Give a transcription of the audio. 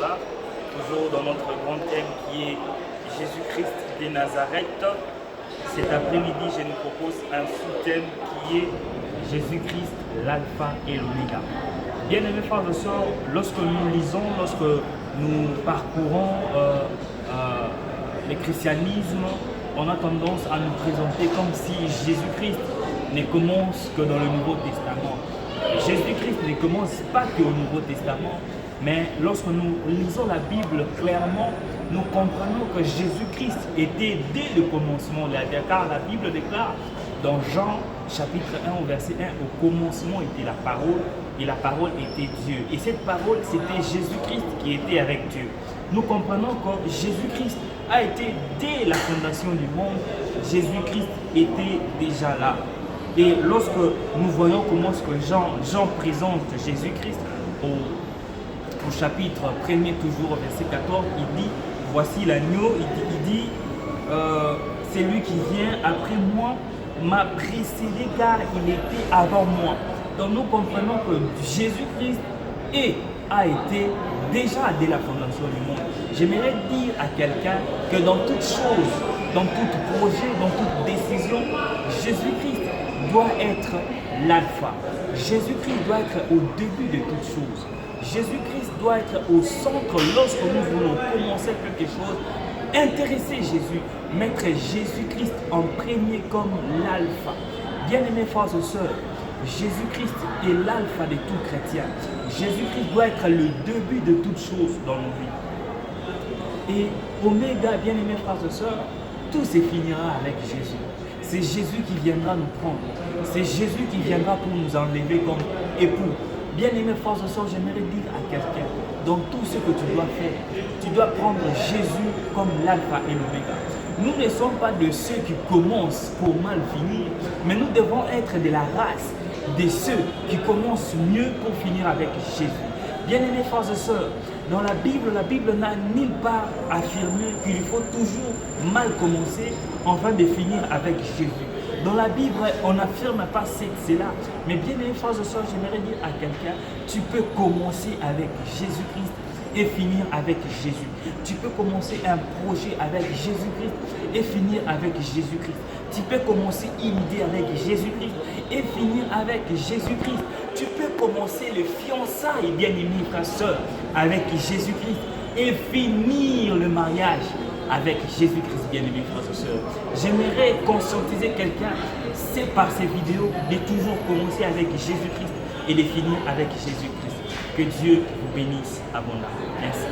cela, toujours dans notre grand thème qui est Jésus-Christ de Nazareth. Cet après-midi, je nous propose un sous-thème qui est Jésus-Christ, l'alpha et l'oméga. Bien-aimés frères et sœurs, lorsque nous lisons, lorsque nous parcourons le christianisme, on a tendance à nous présenter comme si Jésus-Christ ne commence que dans le Nouveau Testament. Jésus-Christ ne commence pas que au Nouveau Testament, mais lorsque nous lisons la Bible clairement, nous comprenons que Jésus-Christ était dès le commencement, car la Bible déclare dans Jean chapitre 1 au verset 1, au commencement était la parole, et la parole était Dieu. Et cette parole, c'était Jésus-Christ qui était avec Dieu. Nous comprenons que Jésus-Christ a été dès la fondation du monde, Jésus-Christ était déjà là. Et lorsque nous voyons comment ce que Jean présente Jésus-Christ au chapitre 1er, toujours au verset 14, il dit, voici l'agneau, il dit, c'est lui qui vient après moi, m'a précédé car il était avant moi. Donc nous comprenons que Jésus-Christ a été déjà dès la fondation du monde. J'aimerais dire à quelqu'un que dans toute chose, dans tout projet, dans toute décision, Jésus-Christ doit être l'alpha. Jésus-Christ doit être au début de toute chose. Jésus-Christ doit être au centre lorsque nous voulons commencer quelque chose. Intéresser Jésus, mettre Jésus-Christ en premier comme l'alpha. Bien-aimés frères et sœurs, Jésus-Christ est l'alpha de tout chrétien. Jésus-Christ doit être le début de toutes choses dans nos vies. Et oméga, bien-aimés frères et sœurs, tout se finira avec Jésus. C'est Jésus qui viendra nous prendre. C'est Jésus qui viendra pour nous enlever comme époux. Bien-aimés frères et sœurs, j'aimerais dire à quelqu'un, dans tout ce que tu dois faire, tu dois prendre Jésus comme l'alpha et l'oméga. Nous ne sommes pas de ceux qui commencent pour mal finir, mais nous devons être de la race de ceux qui commencent mieux pour finir avec Jésus. Bien-aimés frères et sœurs, dans la Bible n'a nulle part affirmé qu'il faut toujours mal commencer afin de finir avec Jésus. Dans la Bible, on n'affirme pas cela. Mais bien aimés frères et sœurs, j'aimerais dire à quelqu'un, tu peux commencer avec Jésus-Christ et finir avec Jésus. Tu peux commencer un projet avec Jésus-Christ et finir avec Jésus-Christ. Tu peux commencer une idée avec Jésus-Christ et finir avec Jésus-Christ. Tu peux commencer le fiançailles, bien-aimés frères et sœurs, avec Jésus-Christ et finir le mariage avec Jésus-Christ, bien-aimés frères et sœurs. J'aimerais conscientiser quelqu'un, c'est par ces vidéos, de toujours commencer avec Jésus-Christ et de finir avec Jésus-Christ. Que Dieu vous bénisse abondamment. Merci.